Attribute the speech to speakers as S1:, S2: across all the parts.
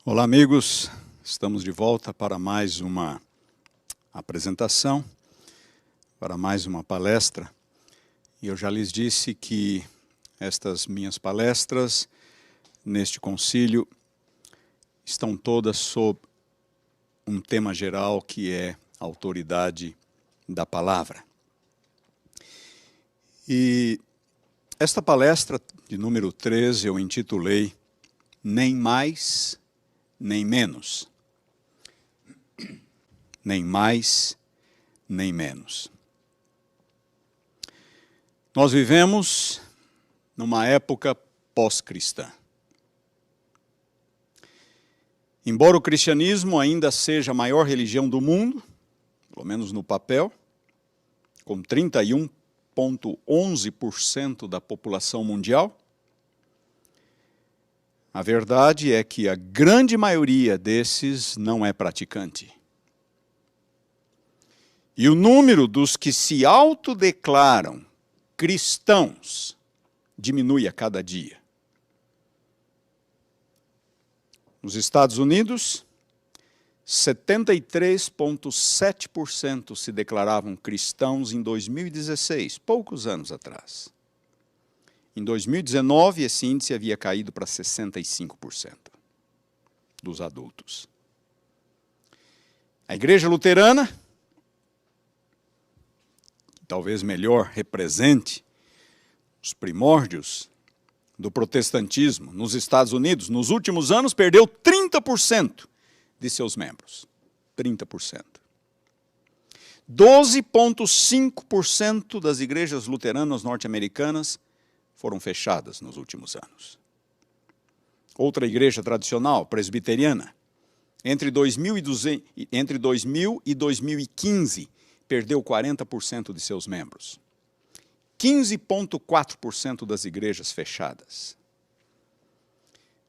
S1: Olá, amigos. Estamos de volta para mais uma apresentação, para mais uma palestra. E eu já lhes disse que estas minhas palestras, neste concílio, estão todas sob um tema geral que é a autoridade da palavra. E esta palestra, de número 13, eu intitulei Nem Mais, nem menos. Nem mais, nem menos. Nós vivemos numa época pós-cristã. Embora o cristianismo ainda seja a maior religião do mundo, pelo menos no papel, com 31,11% da população mundial, a verdade é que a grande maioria desses não é praticante. E o número dos que se autodeclaram cristãos diminui a cada dia. Nos Estados Unidos, 73,7% se declaravam cristãos em 2016, poucos anos atrás. Em 2019, esse índice havia caído para 65% dos adultos. A Igreja Luterana, que talvez melhor represente os primórdios do protestantismo nos Estados Unidos, nos últimos anos perdeu 30% de seus membros. 30%. 12,5% das igrejas luteranas norte-americanas foram fechadas nos últimos anos. Outra igreja tradicional, presbiteriana, entre 2000 e 2015, perdeu 40% de seus membros. 15,4% das igrejas fechadas.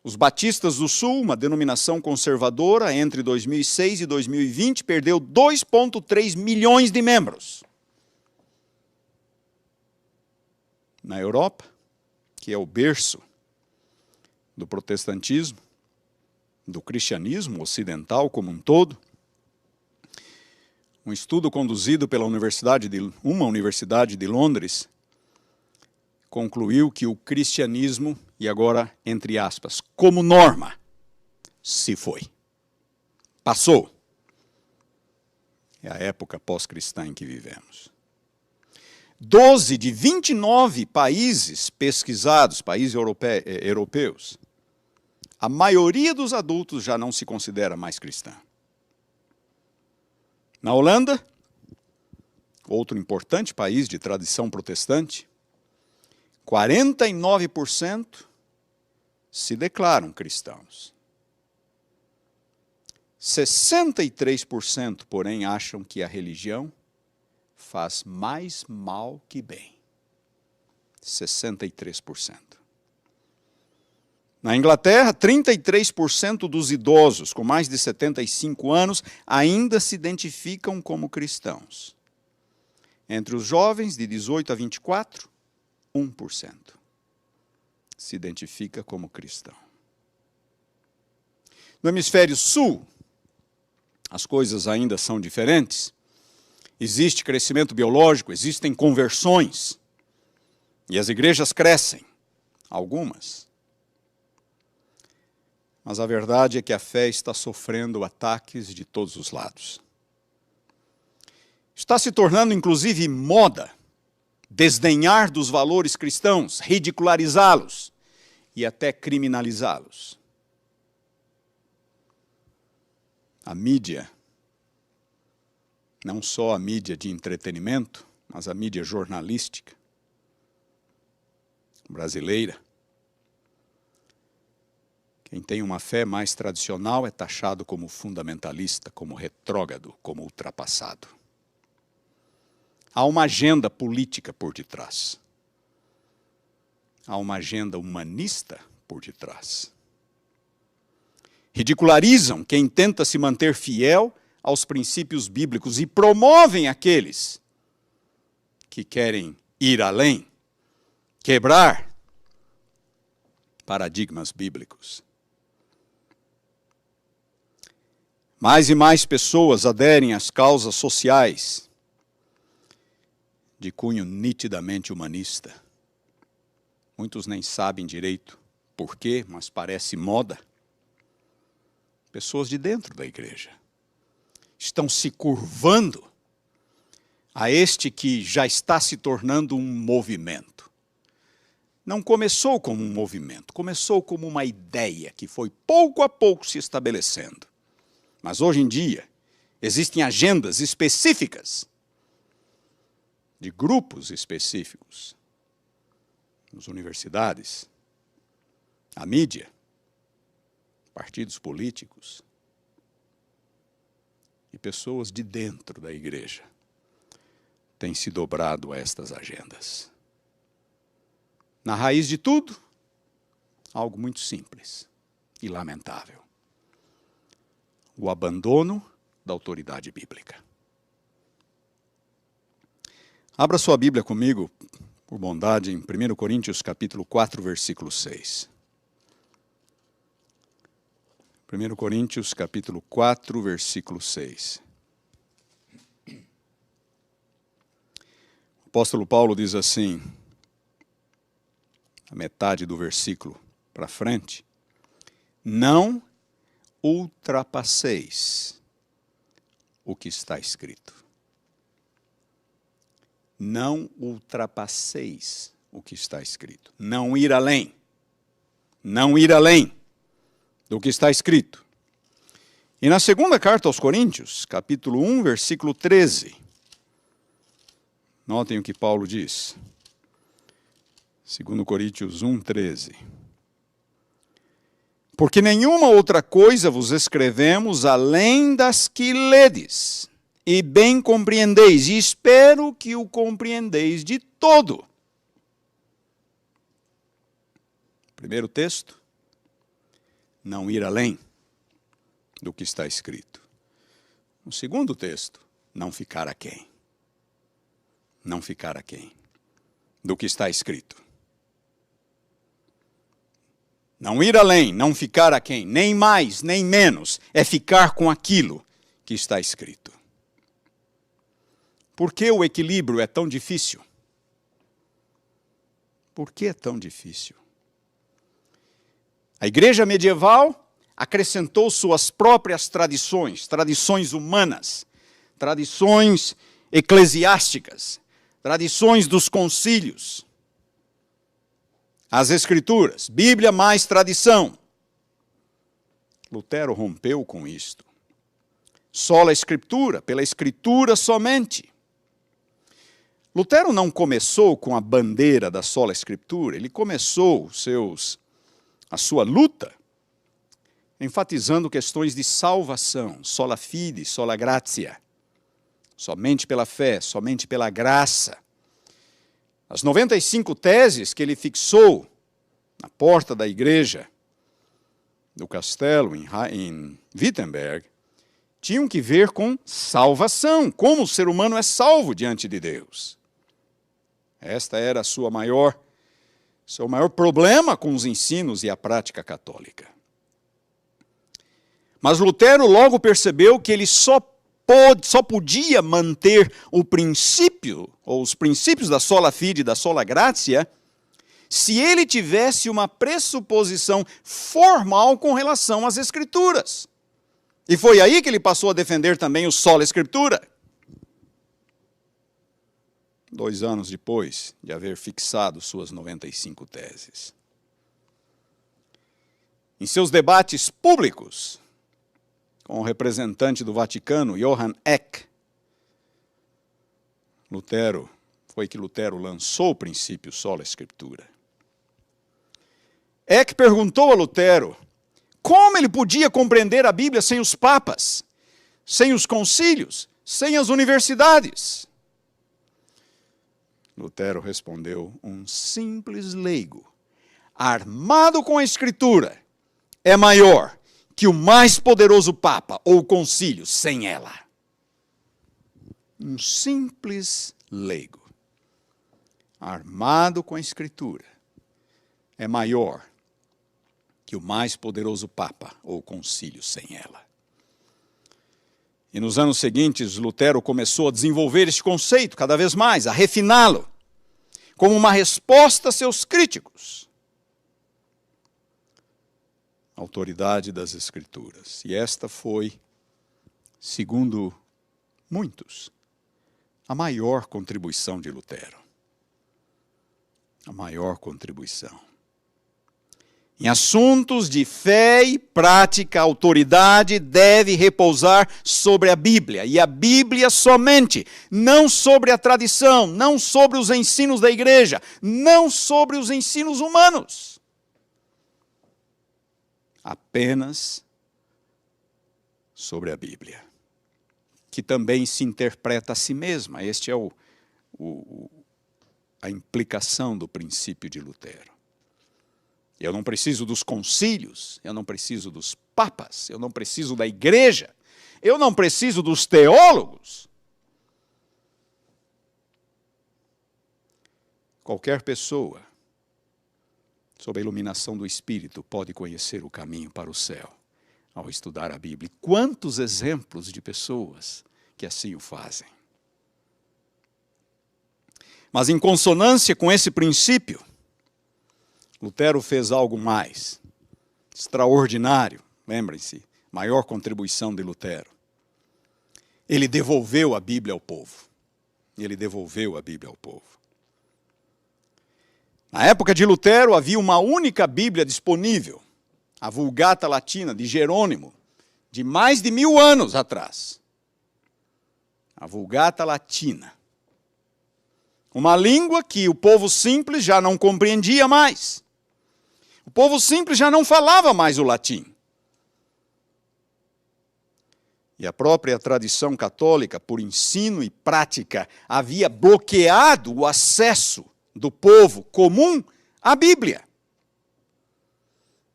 S1: Os Batistas do Sul, uma denominação conservadora, entre 2006 e 2020, perdeu 2,3 milhões de membros. Na Europa, que é o berço do protestantismo, do cristianismo ocidental como um todo, um estudo conduzido pela uma universidade de Londres concluiu que o cristianismo, e agora, entre aspas, como norma, se foi. Passou. É a época pós-cristã em que vivemos. 12 de 29 países pesquisados, países europeus, a maioria dos adultos já não se considera mais cristã. Na Holanda, outro importante país de tradição protestante, 49% se declaram cristãos. 63%, porém, acham que a religião faz mais mal que bem. 63%. Na Inglaterra, 33% dos idosos com mais de 75 anos ainda se identificam como cristãos. Entre os jovens de 18 a 24, 1% se identifica como cristão. No hemisfério sul, as coisas ainda são diferentes. Existe crescimento biológico, existem conversões. E as igrejas crescem, algumas. Mas a verdade é que a fé está sofrendo ataques de todos os lados. Está se tornando, inclusive, moda desdenhar dos valores cristãos, ridicularizá-los e até criminalizá-los. A mídia, não só a mídia de entretenimento, mas a mídia jornalística brasileira. Quem tem uma fé mais tradicional é taxado como fundamentalista, como retrógrado, como ultrapassado. Há uma agenda política por detrás. Há uma agenda humanista por detrás. Ridicularizam quem tenta se manter fiel aos princípios bíblicos e promovem aqueles que querem ir além, quebrar paradigmas bíblicos. Mais e mais pessoas aderem às causas sociais de cunho nitidamente humanista. Muitos nem sabem direito por quê, mas parece moda. Pessoas de dentro da igreja estão se curvando a este que já está se tornando um movimento. Não começou como um movimento, começou como uma ideia que foi pouco a pouco se estabelecendo. Mas hoje em dia, existem agendas específicas, de grupos específicos, nas universidades, a mídia, partidos políticos e pessoas de dentro da igreja têm se dobrado a estas agendas. Na raiz de tudo, algo muito simples e lamentável: o abandono da autoridade bíblica. Abra sua Bíblia comigo, por bondade, em 1 Coríntios capítulo 4, versículo 6. 1 Coríntios capítulo 4, versículo 6. O apóstolo Paulo diz assim, a metade do versículo para frente: não ultrapasseis o que está escrito. Não ultrapasseis o que está escrito. Não ir além. Não ir além do que está escrito. E na segunda carta aos Coríntios, capítulo 1, versículo 13. Notem o que Paulo diz. 2 Coríntios 1, 13. Porque nenhuma outra coisa vos escrevemos além das que ledes, e bem compreendeis, e espero que o compreendeis de todo. Primeiro texto, não ir além do que está escrito. O segundo texto, não ficar aquém. Não ficar aquém do que está escrito. Não ir além, não ficar aquém, nem mais, nem menos, é ficar com aquilo que está escrito. Por que o equilíbrio é tão difícil? Por que é tão difícil? A igreja medieval acrescentou suas próprias tradições, tradições humanas, tradições eclesiásticas, tradições dos concílios. As Escrituras, Bíblia mais tradição. Lutero rompeu com isto. Sola Escritura, pela Escritura somente. Lutero não começou com a bandeira da sola Escritura, ele começou a sua luta enfatizando questões de salvação, sola fide, sola gratia, somente pela fé, somente pela graça. As 95 teses que ele fixou na porta da igreja do castelo em Wittenberg tinham que ver com salvação, como o ser humano é salvo diante de Deus. Esta era seu maior problema com os ensinos e a prática católica. Mas Lutero logo percebeu que ele só podia manter o princípio, ou os princípios da sola fide e da sola gratia, se ele tivesse uma pressuposição formal com relação às Escrituras. E foi aí que ele passou a defender também o sola Escritura. 2 anos depois de haver fixado suas 95 teses. Em seus debates públicos, com o representante do Vaticano, Johann Eck, Lutero lançou o princípio sola Escritura. Eck perguntou a Lutero como ele podia compreender a Bíblia sem os papas, sem os concílios, sem as universidades. Lutero respondeu: um simples leigo, armado com a Escritura, é maior que o mais poderoso Papa ou concílio sem ela. Um simples leigo, armado com a Escritura, é maior que o mais poderoso Papa ou concílio sem ela. E nos anos seguintes, Lutero começou a desenvolver este conceito cada vez mais, a refiná-lo, como uma resposta a seus críticos. A autoridade das Escrituras. E esta foi, segundo muitos, a maior contribuição de Lutero. A maior contribuição. Em assuntos de fé e prática, a autoridade deve repousar sobre a Bíblia, e a Bíblia somente, não sobre a tradição, não sobre os ensinos da igreja, não sobre os ensinos humanos. Apenas sobre a Bíblia, que também se interpreta a si mesma. Este é a implicação do princípio de Lutero. Eu não preciso dos concílios, eu não preciso dos papas, eu não preciso da igreja, eu não preciso dos teólogos. Qualquer pessoa, sob a iluminação do Espírito, pode conhecer o caminho para o céu ao estudar a Bíblia. Quantos exemplos de pessoas que assim o fazem. Mas em consonância com esse princípio, Lutero fez algo mais extraordinário. Lembrem-se, maior contribuição de Lutero. Ele devolveu a Bíblia ao povo. Ele devolveu a Bíblia ao povo. Na época de Lutero havia uma única Bíblia disponível, a Vulgata Latina de Jerônimo, de mais de 1000 anos atrás. A Vulgata Latina. Uma língua que o povo simples já não compreendia mais. O povo simples já não falava mais o latim. E a própria tradição católica, por ensino e prática, havia bloqueado o acesso do povo comum à Bíblia.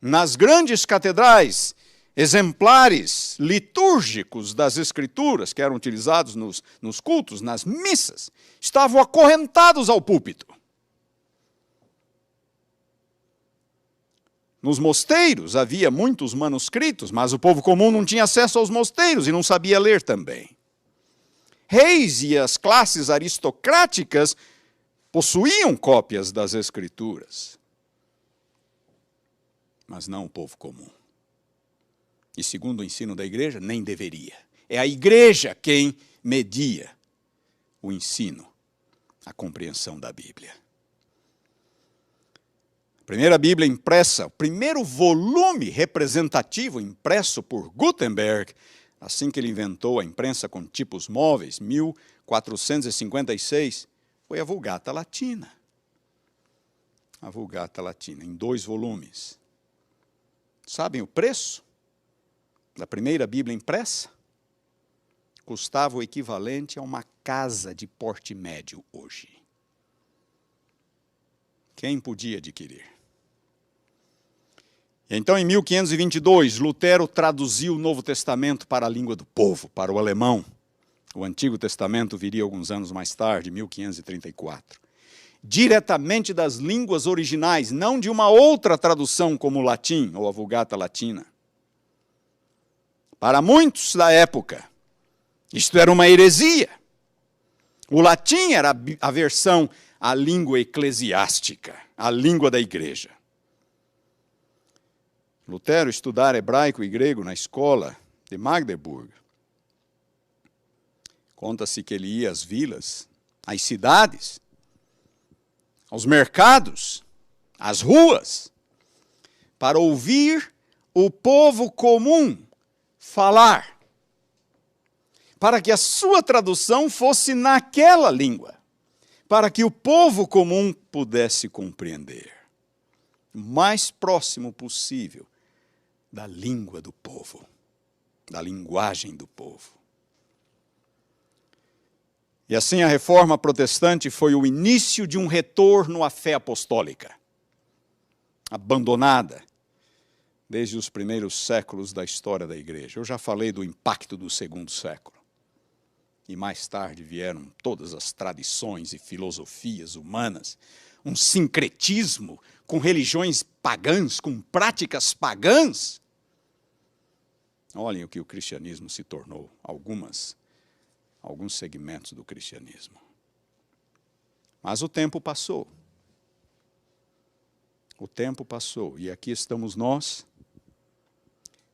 S1: Nas grandes catedrais, exemplares litúrgicos das Escrituras, que eram utilizados nos cultos, nas missas, estavam acorrentados ao púlpito. Nos mosteiros havia muitos manuscritos, mas o povo comum não tinha acesso aos mosteiros e não sabia ler também. Reis e as classes aristocráticas possuíam cópias das Escrituras, mas não o povo comum. E segundo o ensino da igreja, nem deveria. É a igreja quem media o ensino, a compreensão da Bíblia. A primeira Bíblia impressa, o primeiro volume representativo impresso por Gutenberg, assim que ele inventou a imprensa com tipos móveis, 1456, foi a Vulgata Latina. A Vulgata Latina, em 2 volumes. Sabem o preço da primeira Bíblia impressa? Custava o equivalente a uma casa de porte médio hoje. Quem podia adquirir? Então, em 1522, Lutero traduziu o Novo Testamento para a língua do povo, para o alemão. O Antigo Testamento viria alguns anos mais tarde, 1534. Diretamente das línguas originais, não de uma outra tradução como o latim ou a Vulgata Latina. Para muitos da época, isto era uma heresia. O latim era a versão, a língua eclesiástica, a língua da igreja. Lutero estudara hebraico e grego na escola de Magdeburg. Conta-se que ele ia às vilas, às cidades, aos mercados, às ruas, para ouvir o povo comum falar, para que a sua tradução fosse naquela língua, para que o povo comum pudesse compreender, o mais próximo possível da língua do povo, da linguagem do povo. E assim a Reforma Protestante foi o início de um retorno à fé apostólica, abandonada desde os primeiros séculos da história da igreja. Eu já falei do impacto do segundo século. E mais tarde vieram todas as tradições e filosofias humanas, um sincretismo com religiões pagãs, com práticas pagãs. Olhem o que o cristianismo se tornou, alguns segmentos do cristianismo. Mas o tempo passou. O tempo passou, e aqui estamos nós,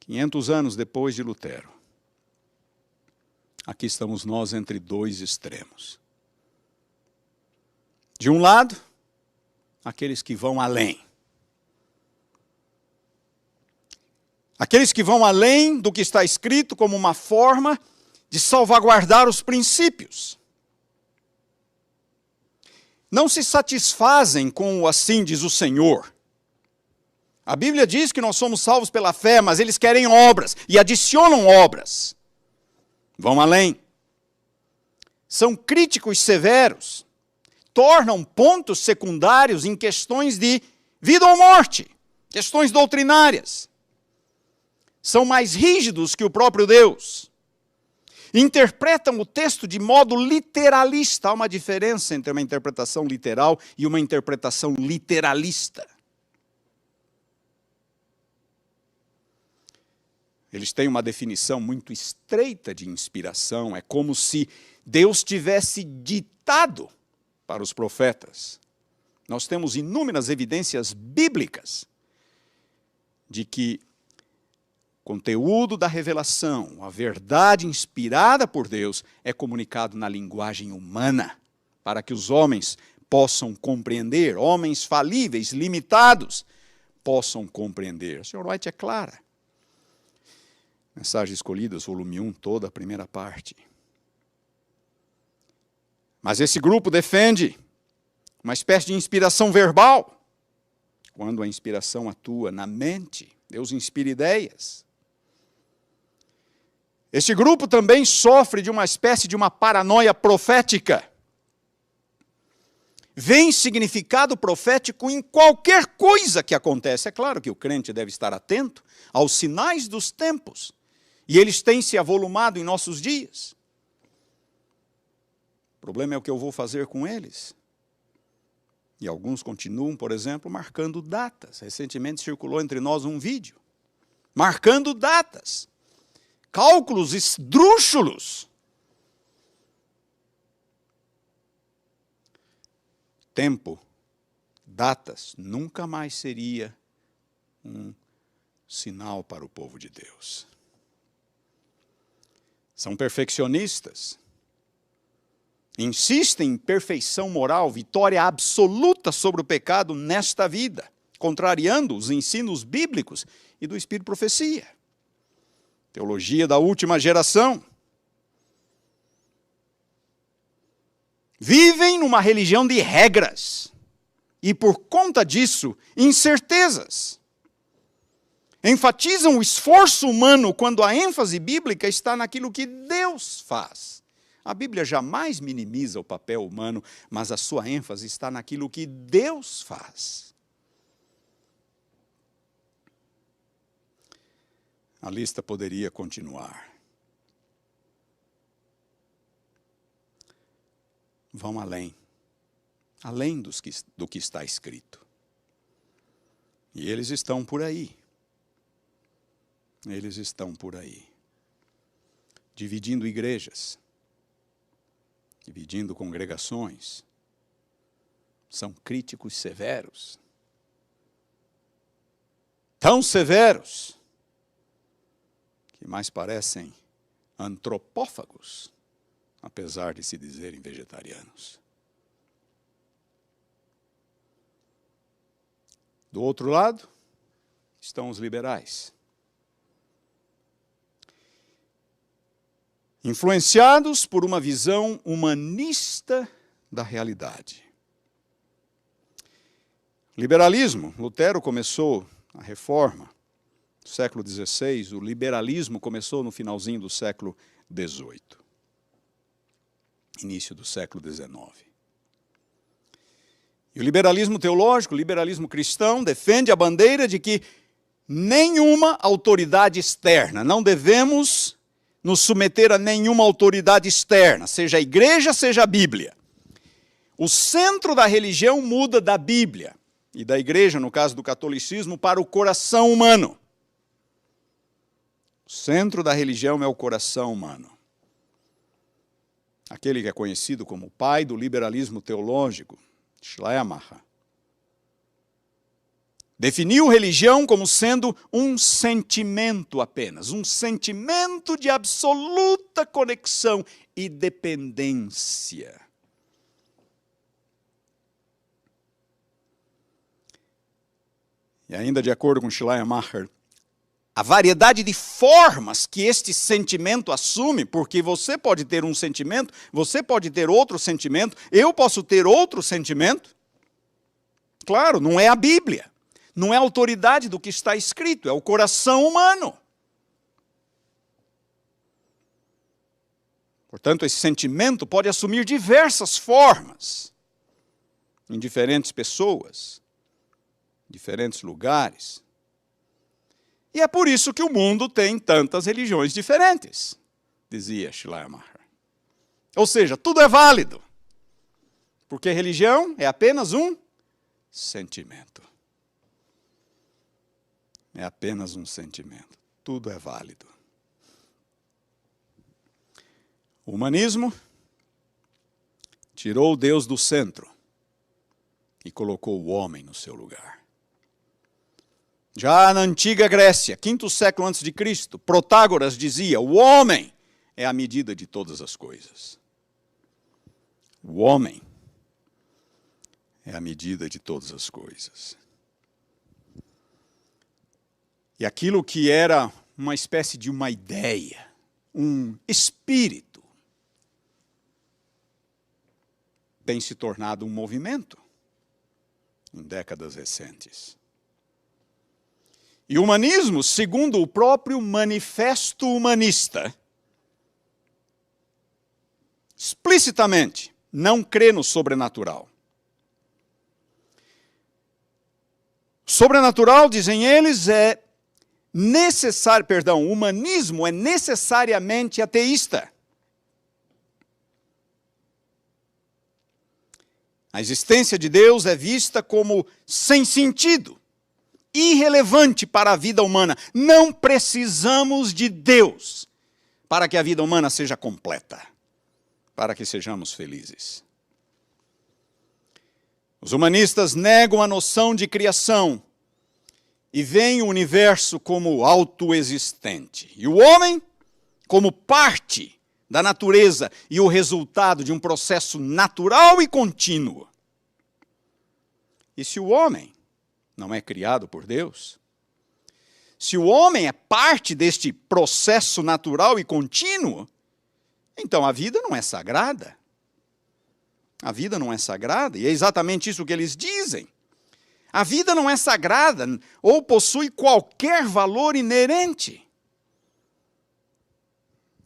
S1: 500 anos depois de Lutero. Aqui estamos nós entre dois extremos. De um lado, aqueles que vão além. Aqueles que vão além do que está escrito como uma forma de salvaguardar os princípios. Não se satisfazem com o assim diz o Senhor. A Bíblia diz que nós somos salvos pela fé, mas eles querem obras e adicionam obras. Vão além. São críticos severos. Tornam pontos secundários em questões de vida ou morte, questões doutrinárias. São mais rígidos que o próprio Deus. Interpretam o texto de modo literalista. Há uma diferença entre uma interpretação literal e uma interpretação literalista. Eles têm uma definição muito estreita de inspiração. É como se Deus tivesse ditado para os profetas. Nós temos inúmeras evidências bíblicas de que o conteúdo da revelação, a verdade inspirada por Deus, é comunicado na linguagem humana, para que os homens possam compreender, homens falíveis, limitados, possam compreender. A Sr. White é clara. Mensagens Escolhidas, volume 1, toda a primeira parte. Mas esse grupo defende uma espécie de inspiração verbal, quando a inspiração atua na mente. Deus inspira ideias. Este grupo também sofre de uma espécie de uma paranoia profética. Vem significado profético em qualquer coisa que acontece. É claro que o crente deve estar atento aos sinais dos tempos. E eles têm se avolumado em nossos dias. O problema é o que eu vou fazer com eles. E alguns continuam, por exemplo, marcando datas. Recentemente circulou entre nós um vídeo. Marcando datas. Cálculos esdrúxulos. Tempo, datas, nunca mais seria um sinal para o povo de Deus. São perfeccionistas. Insistem em perfeição moral, vitória absoluta sobre o pecado nesta vida, contrariando os ensinos bíblicos e do Espírito de Profecia. Teologia da última geração. Vivem numa religião de regras e, por conta disso, incertezas. Enfatizam o esforço humano quando a ênfase bíblica está naquilo que Deus faz. A Bíblia jamais minimiza o papel humano, mas a sua ênfase está naquilo que Deus faz. A lista poderia continuar. Vão além do que está escrito. E eles estão por aí. Eles estão por aí. Dividindo igrejas. Dividindo congregações. São críticos severos. Tão severos que mais parecem antropófagos, apesar de se dizerem vegetarianos. Do outro lado, estão os liberais. Influenciados por uma visão humanista da realidade. Liberalismo. Lutero começou a reforma no século XVI, o liberalismo começou no finalzinho do século XVIII. Início do século XIX. E o liberalismo teológico, o liberalismo cristão, defende a bandeira de que nenhuma autoridade externa, não devemos nos submeter a nenhuma autoridade externa, seja a igreja, seja a Bíblia. O centro da religião muda da Bíblia e da igreja, no caso do catolicismo, para o coração humano. O centro da religião é o coração humano. Aquele que é conhecido como o pai do liberalismo teológico, Schleiermacher, definiu religião como sendo um sentimento apenas, um sentimento de absoluta conexão e dependência. E ainda de acordo com Schleiermacher, a variedade de formas que este sentimento assume, porque você pode ter um sentimento, você pode ter outro sentimento, eu posso ter outro sentimento. Claro, não é a Bíblia. Não é a autoridade do que está escrito, é o coração humano. Portanto, esse sentimento pode assumir diversas formas, em diferentes pessoas, diferentes lugares. E é por isso que o mundo tem tantas religiões diferentes, dizia Schleiermacher. Ou seja, tudo é válido, porque religião é apenas um sentimento. É apenas um sentimento. Tudo é válido. O humanismo tirou Deus do centro e colocou o homem no seu lugar. Já na antiga Grécia, 5º século antes de Cristo, Protágoras dizia: o homem é a medida de todas as coisas. O homem é a medida de todas as coisas. E aquilo que era uma espécie de uma ideia, um espírito, tem se tornado um movimento em décadas recentes. E o humanismo, segundo o próprio Manifesto Humanista, explicitamente não crê no sobrenatural. Sobrenatural, dizem eles, o humanismo é necessariamente ateísta. A existência de Deus é vista como sem sentido, irrelevante para a vida humana. Não precisamos de Deus para que a vida humana seja completa, para que sejamos felizes. Os humanistas negam a noção de criação e veem o universo como autoexistente, e o homem como parte da natureza e o resultado de um processo natural e contínuo. E se o homem não é criado por Deus, se o homem é parte deste processo natural e contínuo, então a vida não é sagrada. A vida não é sagrada, e é exatamente isso que eles dizem. A vida não é sagrada ou possui qualquer valor inerente.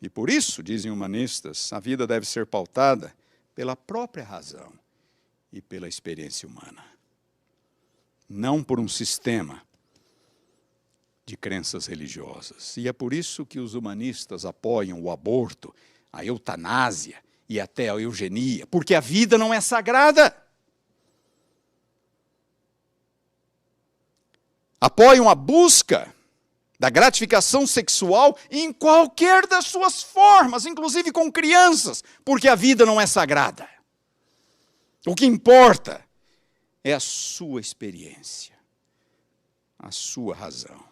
S1: E por isso, dizem humanistas, a vida deve ser pautada pela própria razão e pela experiência humana. Não por um sistema de crenças religiosas. E é por isso que os humanistas apoiam o aborto, a eutanásia e até a eugenia, porque a vida não é sagrada. Apoiam a busca da gratificação sexual em qualquer das suas formas, inclusive com crianças, porque a vida não é sagrada. O que importa é a sua experiência, a sua razão.